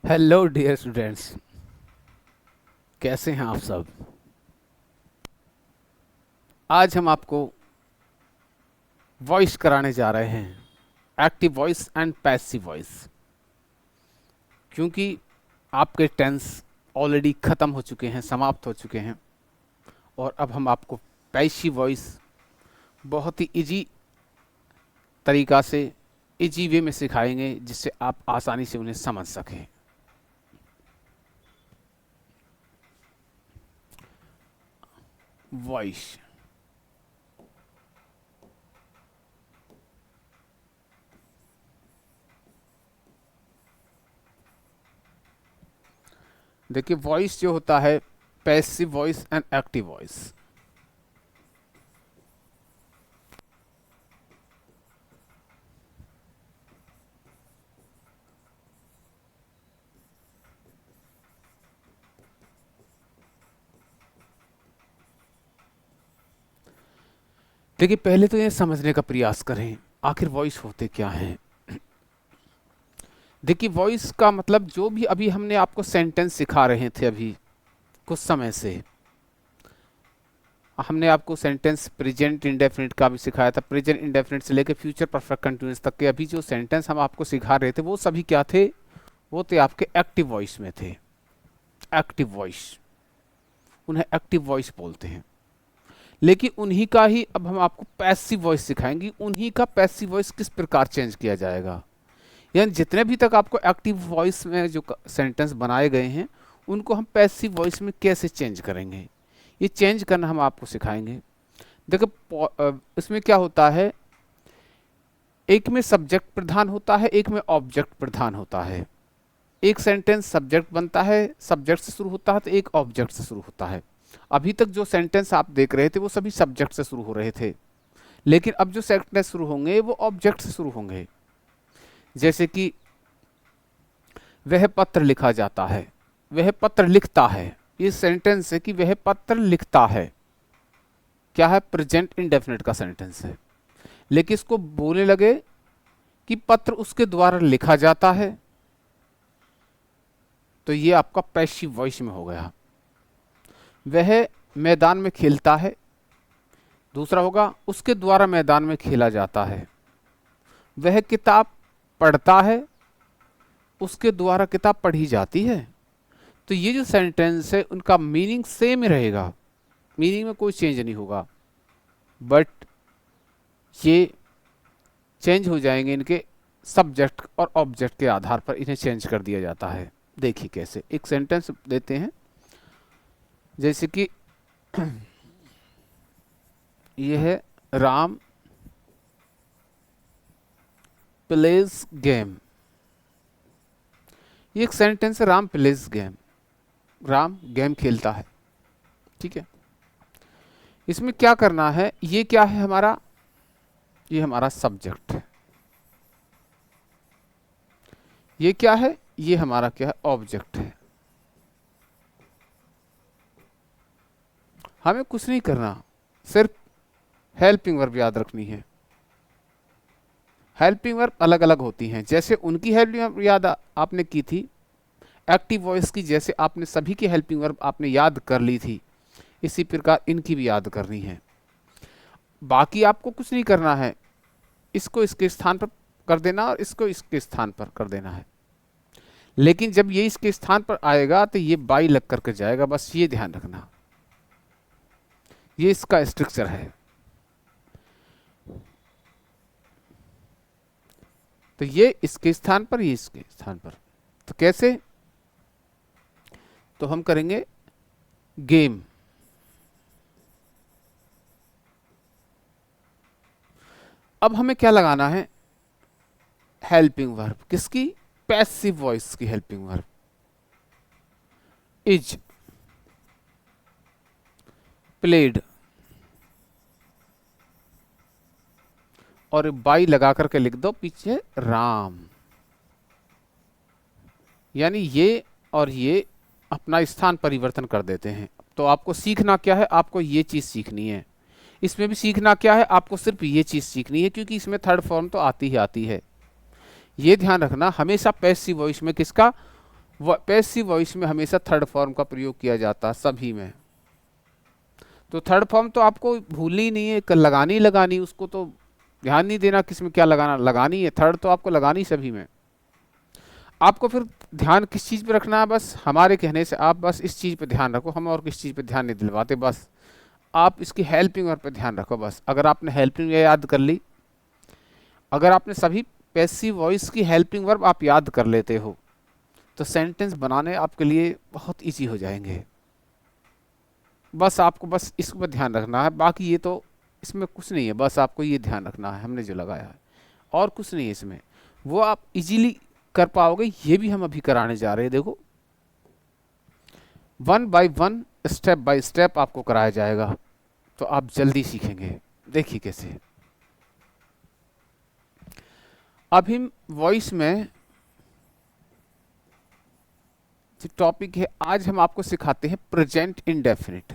Hello dear students, कैसे हैं आप सब। आज हम आपको वॉइस कराने जा रहे हैं, active voice and passive voice. क्योंकि आपके टेंस ऑलरेडी ख़त्म हो चुके हैं, समाप्त हो चुके हैं, और अब हम आपको पैसिव वॉइस बहुत ही इजी तरीका से, इजी वे में सिखाएंगे, जिससे आप आसानी से उन्हें समझ सकें। वॉइस देखिए, वॉइस जो होता है, passive voice and active voice. देखिए, पहले तो ये समझने का प्रयास करें आखिर वॉइस होते क्या हैं। देखिए, वॉइस का मतलब जो भी अभी हमने आपको सेंटेंस सिखा रहे थे, अभी कुछ समय से हमने आपको सेंटेंस प्रेजेंट इंडेफिनिट का भी सिखाया था। प्रेजेंट इंडेफिनिट से लेकर फ्यूचर परफेक्ट कंटिन्यूअस तक के अभी जो सेंटेंस हम आपको सिखा रहे थे, वो सभी क्या थे? वो थे आपके एक्टिव वॉइस में थे। एक्टिव वॉइस, उन्हें एक्टिव वॉइस बोलते हैं। लेकिन उन्हीं का ही अब हम आपको पैसिव वॉइस सिखाएंगे। उन्हीं का पैसिव वॉइस किस प्रकार चेंज किया जाएगा, यानी जितने भी तक आपको एक्टिव वॉइस में जो सेंटेंस बनाए गए हैं, उनको हम पैसिव वॉइस में कैसे चेंज करेंगे, ये चेंज करना हम आपको सिखाएंगे। देखो, इसमें क्या होता है, एक में सब्जेक्ट प्रधान होता है, एक में ऑब्जेक्ट प्रधान होता है। एक सेंटेंस सब्जेक्ट बनता है, सब्जेक्ट से शुरू होता है, तो एक ऑब्जेक्ट से शुरू होता है। अभी तक जो सेंटेंस आप देख रहे थे वो सभी सब्जेक्ट से शुरू हो रहे थे, लेकिन अब जो सेंटेंस शुरू होंगे वो ऑब्जेक्ट से शुरू होंगे। जैसे कि वह पत्र लिखा जाता है, वह पत्र लिखता है। ये सेंटेंस है कि वह पत्र लिखता है, क्या है? प्रेजेंट इंडेफिनिट का सेंटेंस है। लेकिन इसको बोलने लगे कि पत्र उसके द्वारा लिखा जाता है, तो ये आपका पैसिव वॉइस में हो गया। वह मैदान में खेलता है, दूसरा होगा उसके द्वारा मैदान में खेला जाता है। वह किताब पढ़ता है, उसके द्वारा किताब पढ़ी जाती है। तो ये जो सेंटेंस है, उनका मीनिंग सेम ही रहेगा, मीनिंग में कोई चेंज नहीं होगा, बट ये चेंज हो जाएंगे इनके सब्जेक्ट और ऑब्जेक्ट के आधार पर, इन्हें चेंज कर दिया जाता है। देखिए कैसे, एक सेंटेंस देते हैं, जैसे कि यह है राम प्लेज गेम। ये एक सेंटेंस है, Ram plays game, Ram game खेलता है। ठीक है, इसमें क्या करना है, ये क्या है हमारा? ये हमारा सब्जेक्ट है। ये क्या है? ये हमारा क्या है? ऑब्जेक्ट है। हमें कुछ नहीं करना, सिर्फ हेल्पिंग वर्ब याद रखनी है। हेल्पिंग वर्ब अलग अलग होती हैं, जैसे उनकी हेल्पिंग वर्ब याद आपने की थी एक्टिव वॉइस की, जैसे आपने सभी की हेल्पिंग वर्ब आपने याद कर ली थी, इसी प्रकार इनकी भी याद करनी है। बाकी आपको कुछ नहीं करना है, इसको इसके स्थान पर कर देना और इसको इसके स्थान पर कर देना है। लेकिन जब ये इसके स्थान पर आएगा तो ये बाई लग करके जाएगा, बस ये ध्यान रखना। ये इसका स्ट्रक्चर है। तो ये इसके स्थान पर, ये इसके स्थान पर। तो कैसे? तो हम करेंगे गेम। अब हमें क्या लगाना है? Helping verb. किसकी? पैसिव वॉइस की हेल्पिंग वर्ब। इज प्लेड, और बाई लगा करके लिख दो पीछे राम। यानी ये और ये अपना स्थान परिवर्तन कर देते हैं। तो आपको सीखना क्या है? आपको ये चीज सीखनी है। इसमें भी सीखना क्या है? आपको सिर्फ ये चीज सीखनी है, क्योंकि इसमें थर्ड फॉर्म तो आती ही आती है। ये ध्यान रखना, हमेशा पैसिव वॉइस में किसका? पैसिव वॉइस में हमेशा थर्ड फॉर्म का प्रयोग किया जाता है सभी में। तो थर्ड फॉर्म तो आपको भूलनी ही नहीं है, लगानी ही लगानी, उसको तो ध्यान नहीं देना किसमें क्या लगाना, लगानी है थर्ड तो आपको लगानी सभी में। आपको फिर ध्यान किस चीज़ पे रखना है, बस हमारे कहने से आप बस इस चीज़ पे ध्यान रखो, हम और किस चीज़ पे ध्यान नहीं दिलवाते, बस आप इसकी हेल्पिंग वर्ब पे ध्यान रखो। बस अगर आपने हेल्पिंग याद कर ली, अगर आपने सभी पैसिव वॉइस की हेल्पिंग वर्ब आप याद कर लेते हो तो सेंटेंस बनाने आपके लिए बहुत इजी हो जाएंगे। बस आपको बस इस पर ध्यान रखना है, बाकी ये तो इसमें कुछ नहीं है, बस आपको ये ध्यान रखना है हमने जो लगाया है, और कुछ नहीं है इसमें। वो आप इजीली कर पाओगे, ये भी हम अभी कराने जा रहे हैं। देखो 1 बाय 1 स्टेप बाय स्टेप आपको कराया जाएगा, तो आप जल्दी सीखेंगे। देखिए कैसे। अभी वॉइस में जो टॉपिक है आज हम आपको सिखाते हैं present indefinite.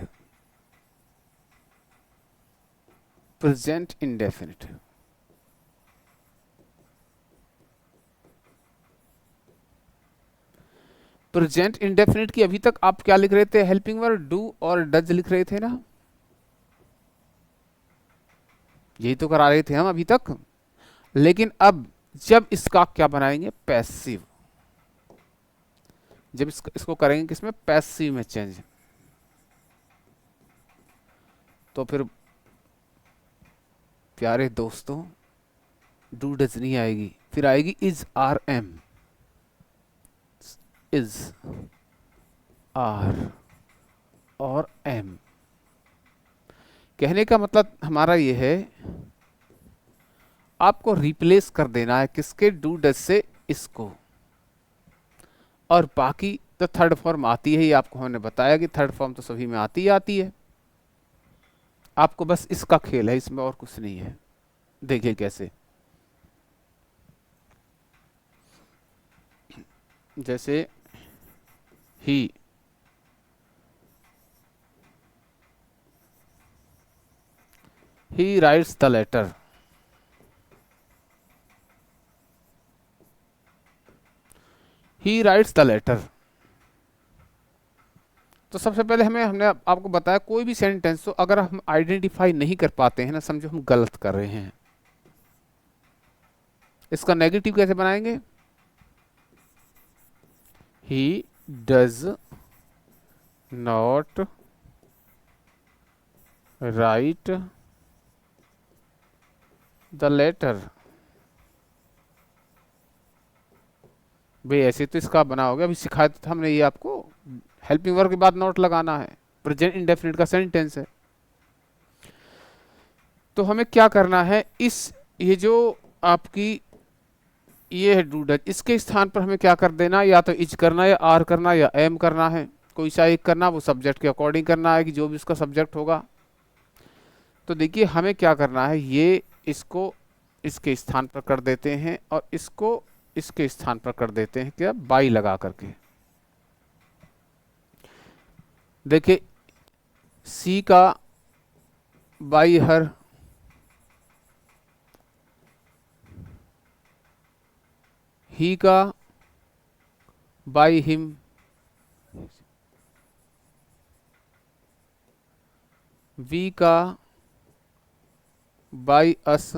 Present indefinite present indefinite की अभी तक आप क्या लिख रहे थे, हेल्पिंग वर्ब डू और डज लिख रहे थे ना, यही तो करा रहे थे हम अभी तक। लेकिन अब जब इसका क्या बनाएंगे, पैसिव, जब इसको करेंगे किसमें, पैसिव में चेंज, तो फिर प्यारे दोस्तों डू डज नहीं आएगी, फिर आएगी is are am, is are और एम। कहने का मतलब हमारा ये है आपको रिप्लेस कर देना है किसके, डू डज से इसको, और बाकी तो थर्ड फॉर्म आती है, ये आपको हमने बताया कि थर्ड फॉर्म तो सभी में आती ही आती है, आपको बस इसका खेल है, इसमें और कुछ नहीं है। देखिए कैसे, जैसे he writes the letter, he writes the letter। तो सबसे पहले हमने आपको बताया कोई भी सेंटेंस तो अगर हम आइडेंटिफाई नहीं कर पाते हैं ना, समझो हम गलत कर रहे हैं, इसका नेगेटिव कैसे बनाएंगे, he does not write the letter। भाई ऐसे तो इसका बना हो गया, अभी सिखाया तो हमने ये आपको, हेल्पिंग वर्ब के बाद नॉट लगाना है, प्रेजेंट इंडेफिनिट का सेंटेंस है। तो हमें क्या करना है, इस ये जो आपकी ये है डू डज, इसके स्थान पर हमें क्या कर देना, या तो इज करना, या आर करना, या एम करना है, कोई सा एक करना, वो सब्जेक्ट के अकॉर्डिंग करना है कि जो भी उसका सब्जेक्ट होगा। तो देखिए हमें क्या करना है, ये इसको इसके स्थान पर कर देते हैं और इसको इसके स्थान पर कर देते हैं, क्या, बाई लगा करके। देखिए सी का बाई हर, ही का बाई हिम, वी का बाई अस,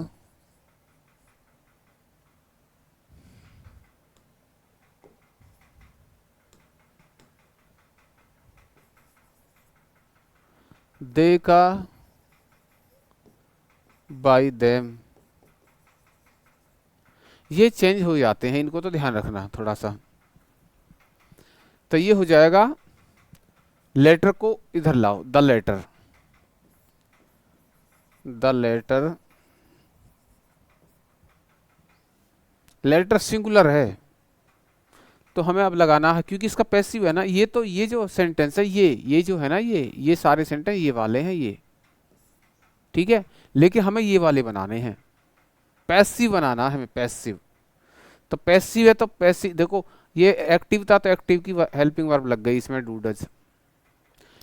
दे का बाई देम। ये चेंज हो जाते हैं, इनको तो ध्यान रखना थोड़ा सा। तो ये हो जाएगा, लेटर को इधर लाओ, the letter, the letter, letter singular है तो हमें अब लगाना है, क्योंकि इसका पैसिव है ना, ये तो ये जो सेंटेंस है ये जो है ना, ये सारे सेंटेंस ये वाले हैं ये, ठीक है, लेकिन हमें ये वाले बनाने हैं, पैसिव बनाना है हमें, पैसिव। तो पैसिव है तो पैसिव, देखो ये एक्टिव था तो एक्टिव की हेल्पिंग वर्ब लग गई इसमें, डू डज।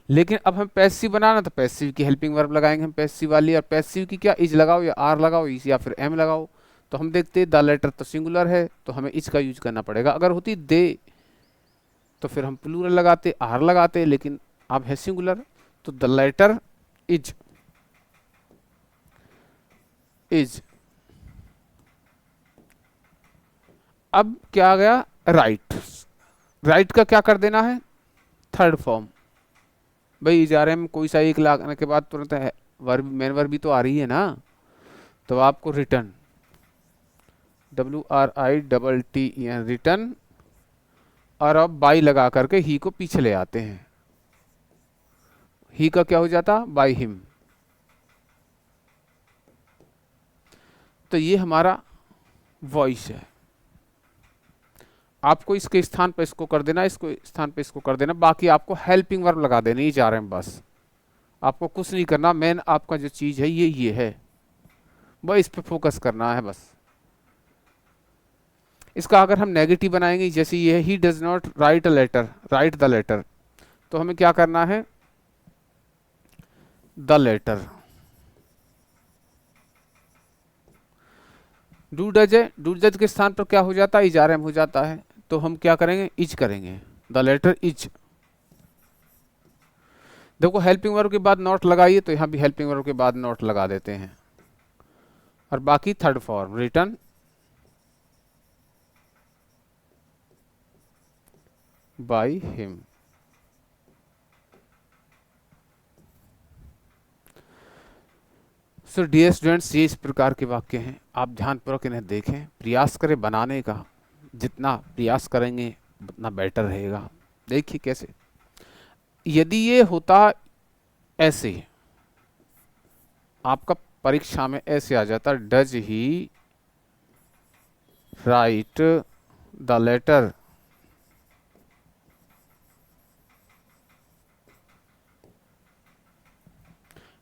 लेकिन अब हम पैसिव बनाना तो पैसिव की हेल्पिंग वर्ब लगाएंगे हम, पैसिव वाली, और पैसिव की क्या, इज लगाओ या आर लगाओ या फिर एम लगाओ। तो हम देखते हैं द लेटर तो सिंगुलर है तो हमें इसका यूज करना पड़ेगा, अगर होती दे तो फिर हम प्लूरल लगाते, आर लगाते, लेकिन अब है सिंगुलर, तो द लेटर इज अब क्या आ गया, राइट। राइट का क्या कर देना है, थर्ड फॉर्म। भाई इजारे में कोई सा एक लगाने के बाद तुरंत है वर्ब, मेन वर्ब भी तो आ रही है ना, तो आपको रिटर्न, WRITTEN रिटर्न, और अब बाई लगा करके ही को पीछे ले आते हैं, ही का क्या हो जाता, बाई हिम। तो ये हमारा वॉइस है। आपको इसके स्थान पर इसको कर देना, इसको स्थान पर इसको कर देना, बाकी आपको हेल्पिंग वर्ब लगा देना, ये जा रहे हैं बस, आपको कुछ नहीं करना। मेन आपका जो चीज है ये है, बस इस पे फोकस करना है बस। इसका अगर हम नेगेटिव बनाएंगे, जैसे ये है, he does not write a letter, write the letter, तो हमें क्या करना है, द लेटर। डू डज है, डू डज के स्थान पर क्या हो जाता है, इजारे में हो जाता है, तो हम क्या करेंगे, इज करेंगे, द लेटर इज। देखो हेल्पिंग वर्ब के बाद नॉट लगाइए, तो यहां भी हेल्पिंग वर्ब के बाद नॉट लगा देते हैं, और बाकी third form written by him. So dear students, ये इस प्रकार के वाक्य हैं, आप ध्यानपूर्वक इन्हें देखें, प्रयास करें बनाने का, जितना प्रयास करेंगे उतना बेटर रहेगा। देखिए कैसे, यदि ये होता ऐसे, आपका परीक्षा में ऐसे आ जाता, does he write the letter,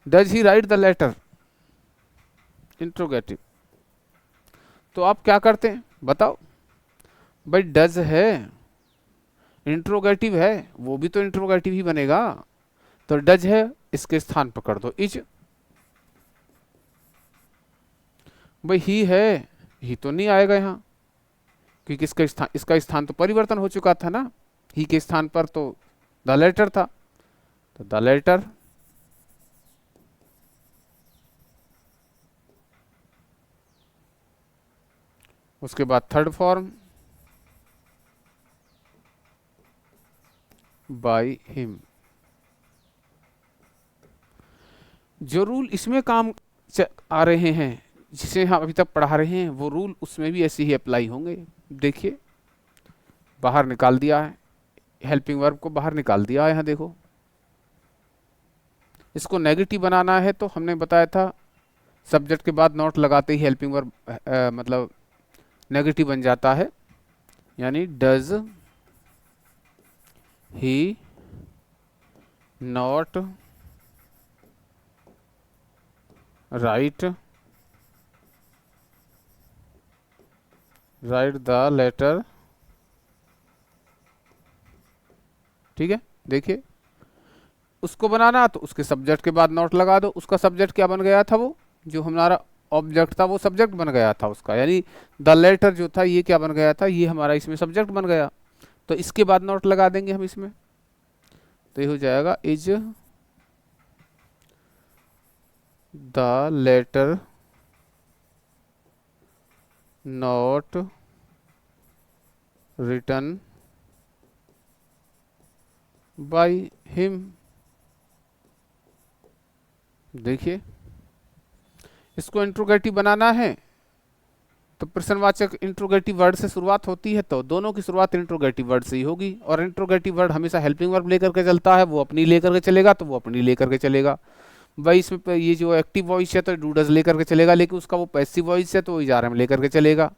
does he write the letter, interrogative, तो आप क्या करते हैं बताओ, भाई डज है, इंट्रोगेटिव है, वो भी तो इंट्रोगेटिव ही बनेगा, तो डज है, इसके स्थान पर कर दो इज। भाई ही है, ही तो नहीं आएगा यहां, क्योंकि इसका स्थान तो परिवर्तन हो चुका था ना, ही के स्थान पर तो द लेटर था, तो द लेटर, उसके बाद थर्ड फॉर्म बाय हिम। जो रूल इसमें काम आ रहे हैं, जिसे हम अभी तक पढ़ा रहे हैं, वो रूल उसमें भी ऐसे ही अप्लाई होंगे। देखिए बाहर निकाल दिया है, हेल्पिंग वर्ब को बाहर निकाल दिया है, यहाँ देखो। इसको नेगेटिव बनाना है, तो हमने बताया था सब्जेक्ट के बाद नॉट लगाते ही हेल्पिंग वर्ब मतलब नेगेटिव बन जाता है, यानी does he not write the letter. ठीक है, देखिए उसको बनाना, तो उसके सब्जेक्ट के बाद नॉट लगा दो, उसका सब्जेक्ट क्या बन गया था, वो जो हमारा ऑब्जेक्ट था वो सब्जेक्ट बन गया था उसका, यानी द लेटर जो था ये क्या बन गया था, ये हमारा इसमें सब्जेक्ट बन गया, तो इसके बाद नॉट लगा देंगे हम इसमें, तो ये हो जाएगा is the letter not written by him. देखिए इसको इंट्रोगेटिव बनाना है, तो प्रश्नवाचक इंट्रोगेटिव वर्ड से शुरुआत होती है, तो दोनों की शुरुआत इंट्रोगेटिव वर्ड से ही होगी, और इंट्रोगेटिव वर्ड हमेशा हेल्पिंग वर्ब लेकर के चलता है, वो अपनी लेकर के चलेगा तो वो अपनी लेकर के चलेगा। भाई इसमें ये जो एक्टिव वॉइस है तो डू डज लेकर के चलेगा, लेकिन उसका वो पैसिव वॉइस है तो वो इजारे में लेकर के चलेगा।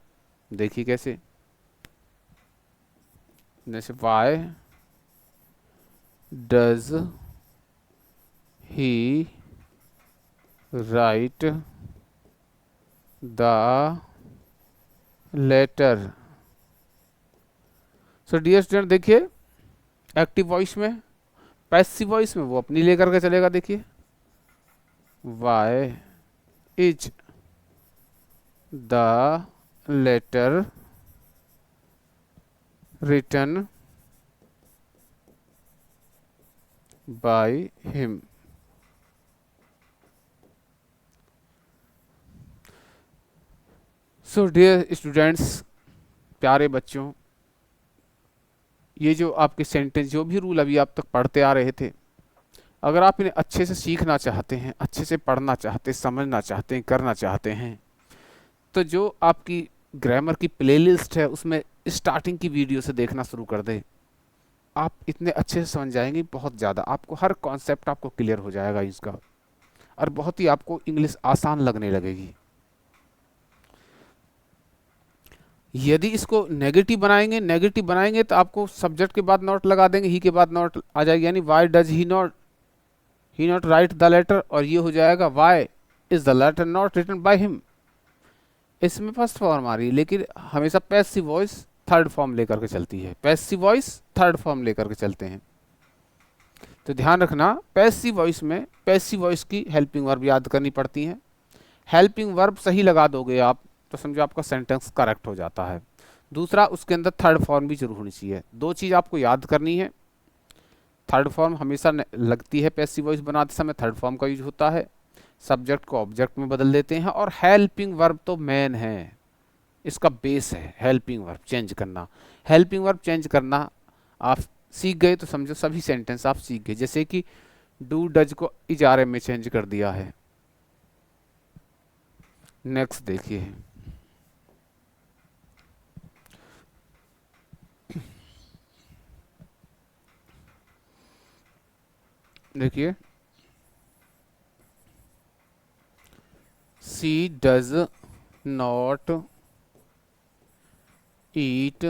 देखिए कैसे, जैसे why does he write the letter. So dear student, देखिए एक्टिव वॉइस में, पैसिव वॉइस में वो अपनी लेकर के चलेगा। देखिए why is the letter written by him. So dear students, प्यारे बच्चों, ये जो आपके सेंटेंस, जो भी रूल अभी आप तक पढ़ते आ रहे थे, अगर आप इन्हें अच्छे से सीखना चाहते हैं, अच्छे से पढ़ना चाहते, समझना चाहते हैं, करना चाहते हैं, तो जो आपकी ग्रामर की प्लेलिस्ट है उसमें स्टार्टिंग की वीडियो से देखना शुरू कर दें। आप इतने अच्छे से समझ जाएंगे, बहुत ज़्यादा आपको हर कॉन्सेप्ट आपको क्लियर हो जाएगा इसका, और बहुत ही आपको इंग्लिश आसान लगने लगेगी। यदि इसको नेगेटिव बनाएंगे तो आपको सब्जेक्ट के बाद नॉट लगा देंगे, ही के बाद नॉट आ जाएगी, यानी why does he not write the letter, और ये हो जाएगा why is the letter not written by him. इसमें फर्स्ट फॉर्म आ रही है, लेकिन हमेशा पैसिव वॉइस थर्ड फॉर्म लेकर के चलती है, पैसिव वॉइस थर्ड फॉर्म लेकर के चलते हैं। तो ध्यान रखना, पैसिव वॉइस में पैसिव वॉइस की हेल्पिंग वर्ब याद करनी पड़ती है। हेल्पिंग वर्ब सही लगा दोगे आप तो समझो आपका सेंटेंस करेक्ट हो जाता है। दूसरा, उसके अंदर थर्ड फॉर्म भी जरूर होनी चाहिए। दो चीज़ आपको याद करनी है, थर्ड फॉर्म हमेशा लगती है, पैसिव वॉइस बनाते समय थर्ड फॉर्म का यूज होता है, सब्जेक्ट को ऑब्जेक्ट में बदल देते हैं, और हेल्पिंग वर्ब तो मेन है, इसका बेस है हेल्पिंग वर्ब चेंज करना। हेल्पिंग वर्ब चेंज करना आप सीख गए तो समझो सभी सेंटेंस आप सीख गए। जैसे कि डू डज को इजारे में चेंज कर दिया है। नेक्स्ट देखिए, देखिए she does not eat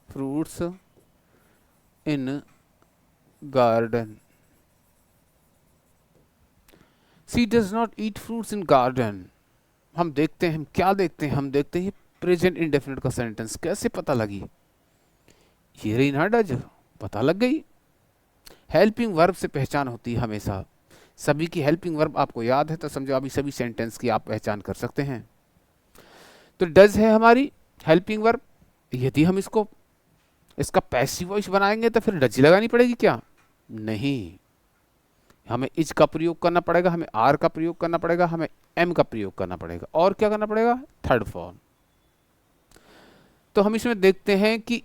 fruits in garden. She does not eat fruits in garden. हम देखते हैं, हम क्या देखते हैं, हम देखते हैं प्रेजेंट इंडेफिनिट का सेंटेंस। कैसे पता लगी? ये रही ना डज, पता लग गई। हेल्पिंग वर्ब से पहचान होती है हमेशा। सभी की हेल्पिंग वर्ब आपको याद है तो समझो अभी सभी सेंटेंस की आप पहचान कर सकते हैं। तो डज है हमारी हेल्पिंग वर्ब। यदि हम इसका पैसिव वॉइस बनाएंगे तो फिर डज लगानी पड़ेगी क्या? नहीं, हमें इज का प्रयोग करना पड़ेगा, हमें आर का प्रयोग करना पड़ेगा, हमें एम का प्रयोग करना पड़ेगा, और क्या करना पड़ेगा? Third form. तो हम इसमें देखते हैं कि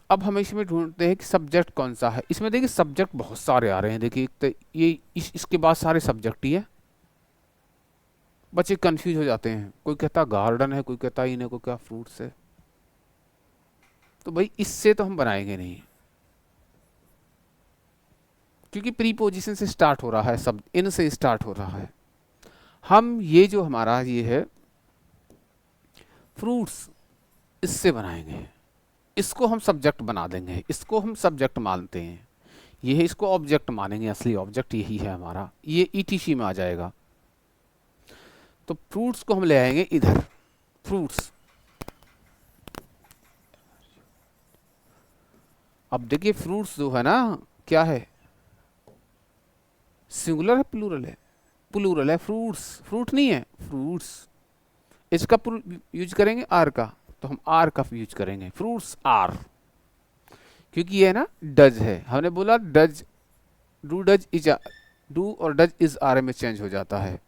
अब हम इसमें ढूंढते हैं कि सब्जेक्ट कौन सा है। इसमें देखिए सब्जेक्ट बहुत सारे आ रहे हैं। देखिए तो ये इसके बाद सारे सब्जेक्ट ही है। बच्चे कंफ्यूज हो जाते हैं, कोई कहता गार्डन है, कोई कहता इन है, कोई क्या फ्रूट्स है। तो भाई इससे तो हम बनाएंगे नहीं, क्योंकि प्रीपोजिशन से स्टार्ट हो रहा है, सब इन से स्टार्ट हो रहा है। हम ये जो हमारा ये है फ्रूट्स, इससे बनाएंगे। इसको हम सब्जेक्ट बना देंगे, इसको हम सब्जेक्ट मानते हैं, ये है, इसको ऑब्जेक्ट मानेंगे। असली ऑब्जेक्ट यही है हमारा, ये ईटीसी में आ जाएगा। तो फ्रूट्स को हम ले आएंगे इधर, फ्रूट्स। अब देखिए फ्रूट्स जो है ना, क्या है, सिंगुलर है प्लूरल है? प्लूरल है। फ्रूट्स, फ्रूट नहीं है, फ्रूट्स। इसका यूज करेंगे आर का, तो हम आर का यूज करेंगे, फ्रूट्स आर, क्योंकि ये ना डज है। हमने बोला does, do does is, do और डज इज आर में चेंज हो जाता है,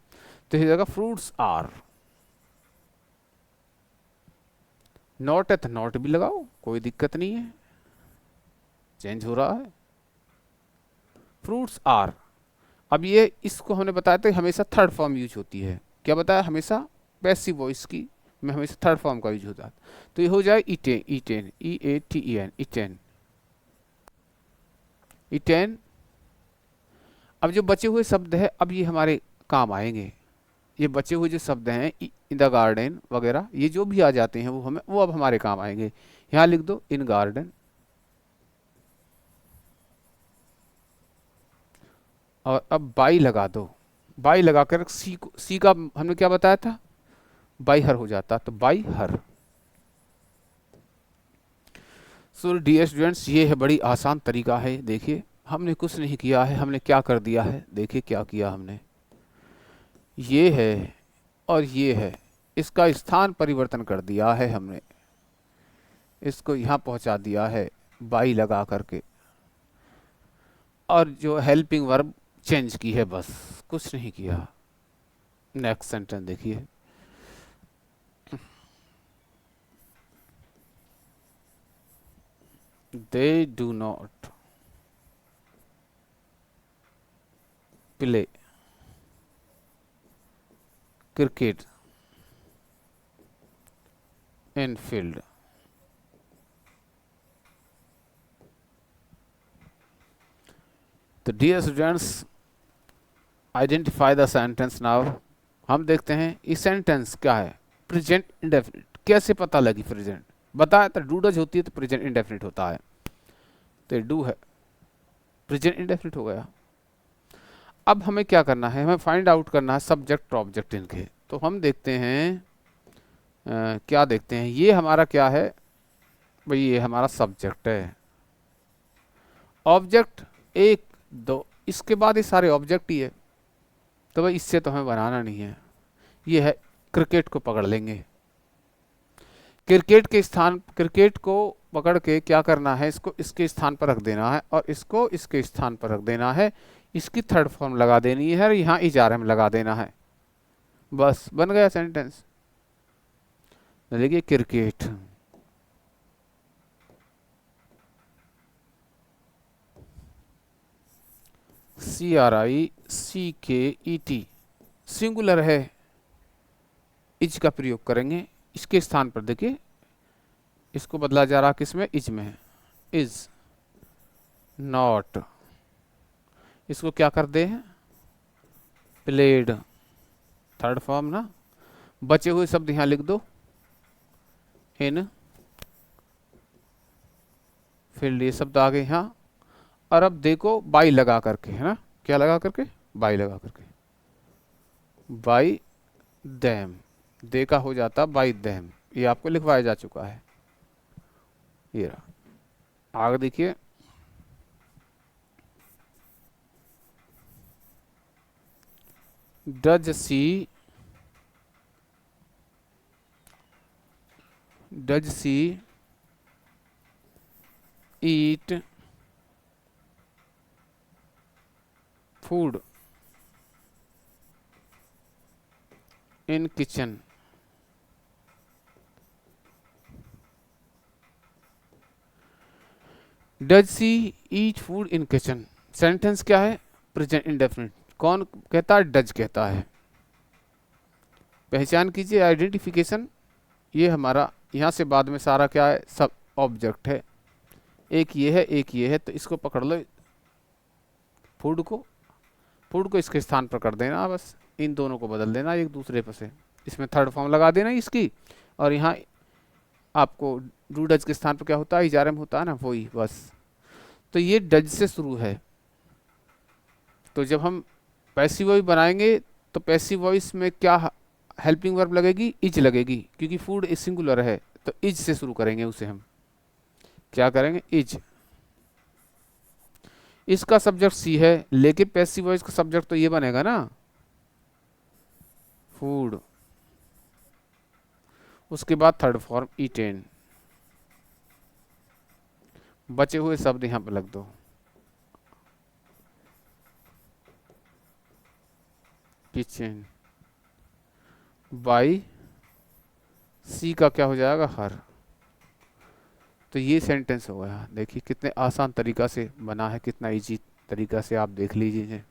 तो ये जगह फ्रूट्स आर। नॉट है तो नॉट भी लगाओ, कोई दिक्कत नहीं है, चेंज हो रहा है। Fruits are. अब ये इसको हमने बताया था हमेशा थर्ड फॉर्म यूज होती है। क्या बताया? हमेशा पैसिव वॉइस की में हमेशा थर्ड फॉर्म का यूज होता है। तो ये हो जाए eaten, eaten, E A T E N, eaten, eaten. अब जो बचे हुए शब्द है अब ये हमारे काम आएंगे। ये बचे हुए जो शब्द हैं इन द गार्डन वगैरह, ये जो भी आ जाते हैं वो अब हमारे काम आएंगे। यहाँ लिख दो इन गार्डन, और अब बाई लगा दो। बाई लगाकर सी का हमने क्या बताया था? बाई हर हो जाता, तो by her. So dear students, ये है बड़ी आसान तरीका है। देखिए हमने कुछ नहीं किया है, हमने क्या कर दिया है, देखिए क्या किया हमने, ये है और ये है, इसका स्थान परिवर्तन कर दिया है हमने, इसको यहाँ पहुँचा दिया है, बाई लगा करके, और जो हेल्पिंग वर्ब चेंज की है, बस कुछ नहीं किया। नेक्स्ट सेंटेंस देखिए, they do not play cricket in field. तो dear students, identify the sentence now. हम देखते हैं ये सेंटेंस क्या है, प्रेजेंट इंडेफिनिट। कैसे पता लगी प्रेजेंट? बताया तो डू डज होती है तो प्रेजेंट इंडेफिनिट होता है, तो डू है, प्रेजेंट इंडेफिनिट हो गया। अब हमें क्या करना है, हमें फाइंड आउट करना है सब्जेक्ट ऑब्जेक्ट इनके। तो हम देखते हैं क्या देखते हैं, ये हमारा क्या है भाई, ये हमारा सब्जेक्ट है। ऑब्जेक्ट एक दो, इसके बाद ये सारे ऑब्जेक्ट ही है, तो भाई इससे तो हमें बनाना नहीं है। ये है, क्रिकेट को पकड़ लेंगे, क्रिकेट के स्थान, क्रिकेट को पकड़ के क्या करना है, इसको इसके स्थान पर रख देना है और इसको इसके स्थान पर रख देना है, इसकी थर्ड फॉर्म लगा देनी है और यहाँ इजारे में लगा देना है, बस बन गया सेंटेंस। देखिए क्रिकेट, CRICKET, सिंगुलर है, इज का प्रयोग करेंगे इसके स्थान पर। देखिए इसको बदला जा रहा किसमें, इज में है, इज नॉट, इसको क्या कर दे हैं, प्लेड, थर्ड फॉर्म ना। बचे हुए शब्द यहां लिख दो, इन फील्ड, ये शब्द आ गए यहाँ। और अब देखो बाई लगा करके, है ना, क्या लगा करके, बाई लगा करके, बाई दैम, दे का हो जाता बाई दैम, ये आपको लिखवाया जा चुका है। ये रहा, आगे देखिए, does she eat food in kitchen. Does she eat food in kitchen, sentence क्या है, प्रेजेंट इंडेफिनिट। कौन कहता है, डज कहता है। पहचान कीजिए, आइडेंटिफिकेशन, ये हमारा यहाँ से बाद में सारा क्या है, सब ऑब्जेक्ट है। एक ये है, एक ये है, तो इसको पकड़ लो, फूड को, फूड को इसके स्थान पर कर देना, बस इन दोनों को बदल देना एक दूसरे पर से, इसमें थर्ड फॉर्म लगा देना इसकी, और यहाँ आपको डू डज के स्थान पर क्या होता है, इजारे में होता है ना, वही बस। तो ये डज से शुरू है, तो जब हम पैसिव वॉइस बनाएंगे तो पैसिव वॉइस में क्या हेल्पिंग वर्ब लगेगी, इज लगेगी, क्योंकि फूड सिंगुलर है, तो इज से शुरू करेंगे उसे, हम क्या करेंगे, इज। इसका सब्जेक्ट सी है, लेकिन पैसिव वॉइस का सब्जेक्ट तो ये बनेगा ना, फूड, उसके बाद थर्ड फॉर्म ईटेन, बचे हुए शब्द यहां पर लग दो, किचन, बाई, सी का क्या हो जाएगा, हर। तो ये सेंटेंस हो गया। देखिए कितने आसान तरीका से बना है, कितना इजी तरीका से, आप देख लीजिए।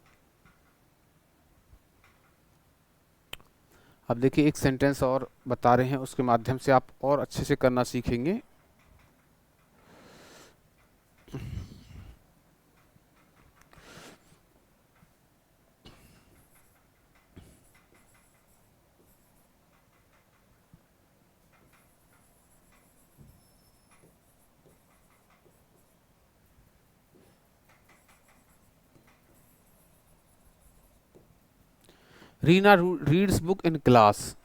अब देखिए एक सेंटेंस और बता रहे हैं, उसके माध्यम से आप और अच्छे से करना सीखेंगे। Reena reads book in class,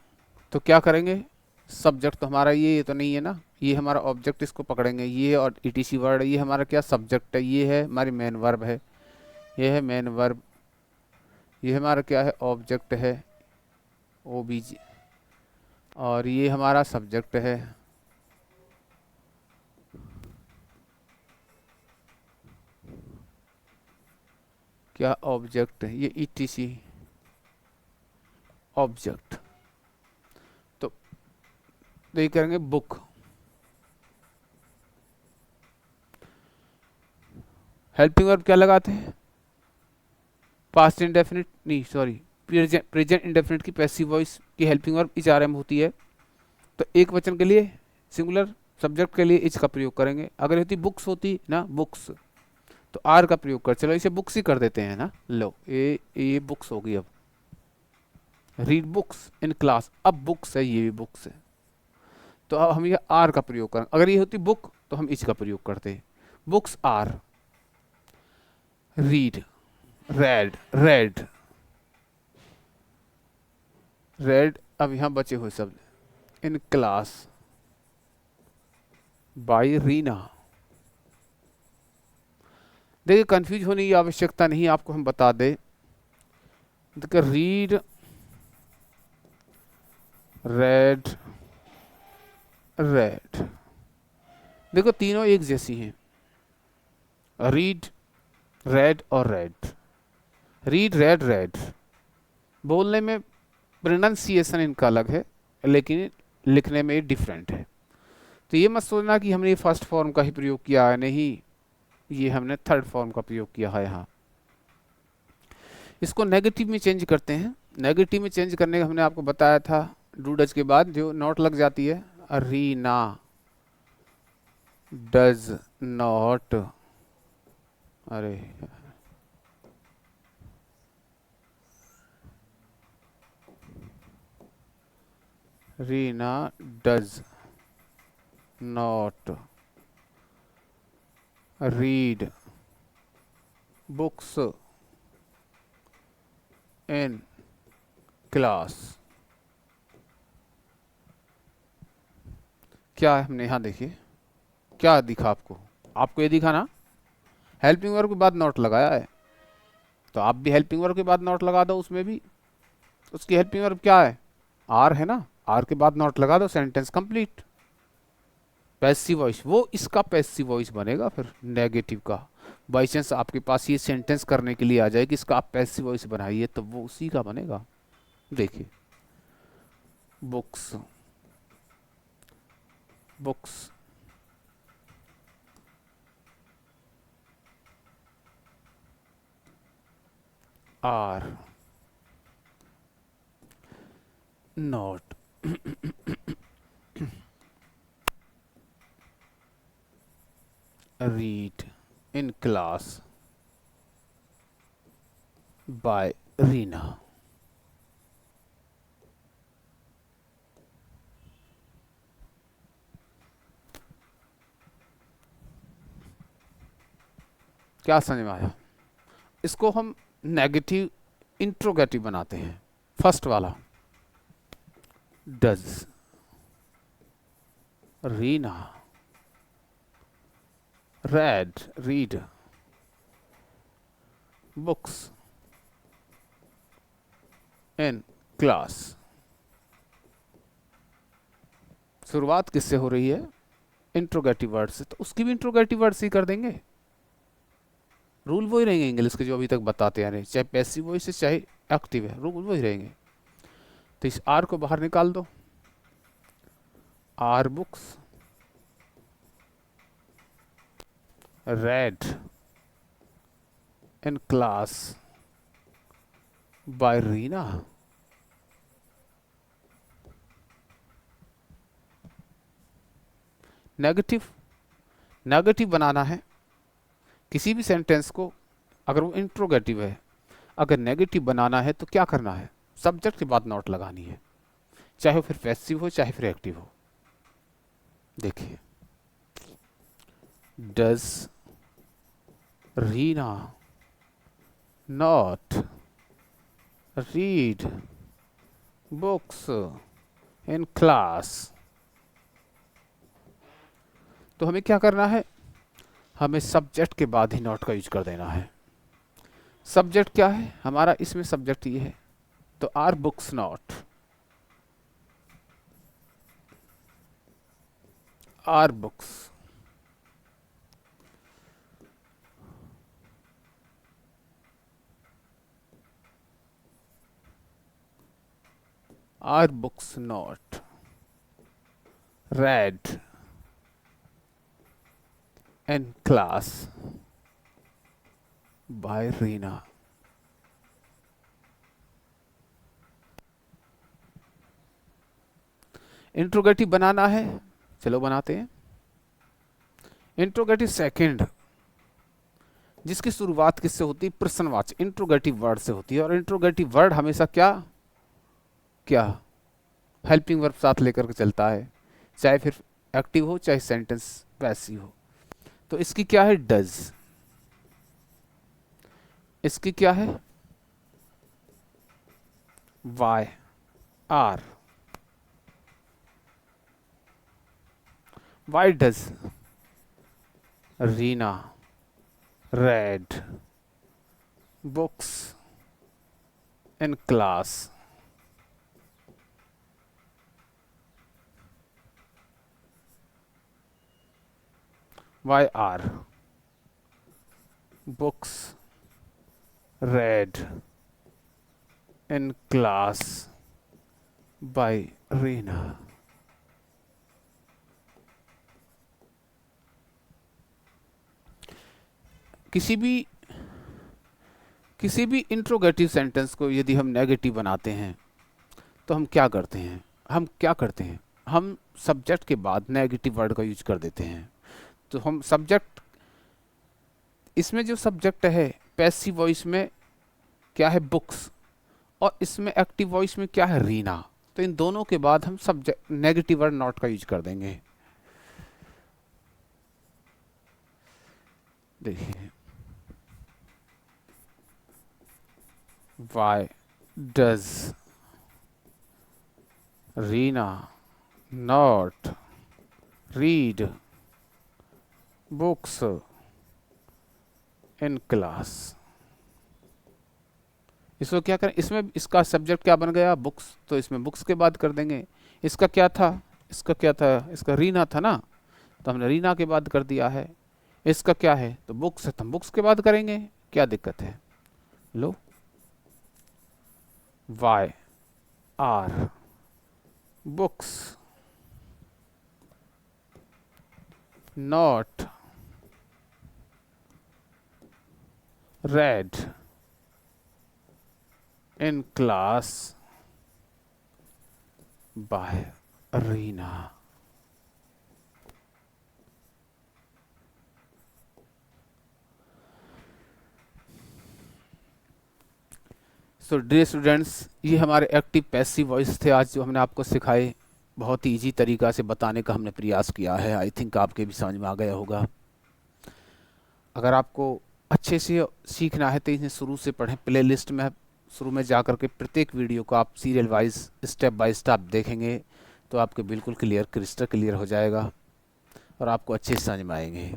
तो क्या करेंगे, सब्जेक्ट तो हमारा ये तो नहीं है ना, ये हमारा ऑब्जेक्ट, इसको पकड़ेंगे, ये और ईटीसी वर्ड, ये हमारा क्या सब्जेक्ट है, ये है हमारी मेन वर्ब है, ये है मेन वर्ब, ये हमारा क्या है, ऑब्जेक्ट है, ओबीजी, और ये हमारा सब्जेक्ट है। क्या ऑब्जेक्ट है ये, ईटीसी ऑब्जेक्ट। तो ये करेंगे बुक। हेल्पिंग वर्ब क्या लगाते हैं, पास्ट इंडेफिनिट नहीं सॉरी प्रेजेंट इंडेफिनिट की पैसिव वॉइस की helping verb is are am होती है। तो एक वचन के लिए सिंगुलर, सब्जेक्ट के लिए इच का प्रयोग करेंगे। अगर होती बुक्स होती ना, बुक्स, तो आर का प्रयोग कर, चलो इसे बुक्स ही कर देते हैं ना। लो ये बुक्स होगी। अब रीड बुक्स इन क्लास, अब बुक्स है, ये भी बुक्स है, तो अब हम ये आर का प्रयोग करें। अगर ये होती बुक तो हम इच का प्रयोग करते हैं। Books are read, read read read, अब यहां बचे हुए शब्द इन क्लास बाय रीना। देखिए कंफ्यूज होने की आवश्यकता नहीं, आपको हम बता दें। देखिए रीड, रेड रेड, देखो तीनों एक जैसी हैं, रीड, रेड और रेड। रीड रेड रेड, बोलने में प्रोनाउंसिएशन इनका अलग है, लेकिन लिखने में डिफरेंट है। तो ये मत सोचना कि हमने फर्स्ट फॉर्म का ही प्रयोग किया है, नहीं, ये हमने थर्ड फॉर्म का प्रयोग किया है यहाँ। इसको नेगेटिव में चेंज करते हैं। नेगेटिव में चेंज करने का हमने आपको बताया था, डू डज के बाद जो नॉट लग जाती है, रीना डज नॉट, अरे Reena does not read books in class. क्या है हमने यहाँ देखिए, क्या दिखा आपको, आपको ये दिखा ना, हेल्पिंग वर्ब के बाद नॉट लगाया है, तो आप भी हेल्पिंग वर्ब के बाद नॉट लगा दो उसमें भी। उसकी हेल्पिंग वर्ब क्या है, आर है ना, आर के बाद नॉट लगा दो, सेंटेंस कंप्लीट। पैसिव वॉइस, वो इसका पैसिव वॉइस बनेगा फिर नेगेटिव का। बाई चांस आपके पास ये सेंटेंस करने के लिए आ जाए कि इसका आप पैसिव वॉइस बनाइए, तो वो उसी का बनेगा। देखिए books, books are not read in class by Reena. क्या समझ में आया? इसको हम नेगेटिव इंट्रोगेटिव बनाते हैं। फर्स्ट वाला does Reena red read books in class. शुरुआत किससे हो रही है, इंट्रोगेटिव वर्ड से, तो उसकी भी इंट्रोगेटिव वर्ड से ही कर देंगे। रूल वही रहेंगे इंग्लिश के जो अभी तक बताते आ रहे हैं, चाहे पैसिव वॉइस है चाहे एक्टिव है, रूल वही रहेंगे। तो इस आर को बाहर निकाल दो, are books read in class by Reena. Negative, negative बनाना है किसी भी सेंटेंस को, अगर वो इंट्रोगेटिव है, अगर नेगेटिव बनाना है तो क्या करना है, सब्जेक्ट के बाद नॉट लगानी है, चाहे वो फिर पैसिव हो चाहे फिर एक्टिव हो। देखिए does Reena not read books in class. तो हमें क्या करना है, हमें सब्जेक्ट के बाद ही नॉट का यूज कर देना है। सब्जेक्ट क्या है हमारा, इसमें सब्जेक्ट ये है, तो are books not, are books are books not read in class by Reena? Interrogative बनाना है, चलो बनाते हैं। इंट्रोगेटिव सेकंड, जिसकी शुरुआत किससे होती है? प्रश्नवाचक इंट्रोगेटिव वर्ड से होती है। और इंट्रोगेटिव वर्ड हमेशा क्या क्या हेल्पिंग वर्ब साथ लेकर के चलता है, चाहे फिर एक्टिव हो चाहे सेंटेंस पैसिव हो। तो इसकी क्या है? डज। इसकी क्या है? Why are. Why does Reena read books in class why are books read in class by Reena? किसी भी इंट्रोगेटिव सेंटेंस को यदि हम नेगेटिव बनाते हैं तो हम क्या करते हैं? हम सब्जेक्ट के बाद नेगेटिव वर्ड का यूज कर देते हैं। तो हम सब्जेक्ट, इसमें जो सब्जेक्ट है पैसिव वॉइस में क्या है? बुक्स, और इसमें एक्टिव वॉइस में क्या है? रीना। तो इन दोनों के बाद हम सब्जेक्ट नेगेटिव वर्ड नॉट का यूज कर देंगे। देखिए, why does Reena not read books in class? इसको क्या करें? इसमें इसका सब्जेक्ट क्या बन गया? बुक्स। तो इसमें बुक्स के बाद कर देंगे। इसका क्या था? इसका रीना था ना, तो हमने रीना के बाद कर दिया है। इसका क्या है? तो बुक्स है, तो हम बुक्स के बाद करेंगे। क्या दिक्कत है? लो, why are books not read in class by Reena? So dear students, ये हमारे एक्टिव पैसिव वॉइस थे आज जो हमने आपको सिखाए। बहुत ही इजी तरीका से बताने का हमने प्रयास किया है। आई थिंक आपके भी समझ में आ गया होगा। अगर आपको अच्छे से सीखना है तो इन्हें शुरू से पढ़ें। प्ले लिस्ट में शुरू में जा कर के प्रत्येक वीडियो को आप serial wise step by step देखेंगे तो आपके बिल्कुल क्लियर, क्रिस्टल क्लियर हो जाएगा और आपको अच्छे से समझ में आएंगे।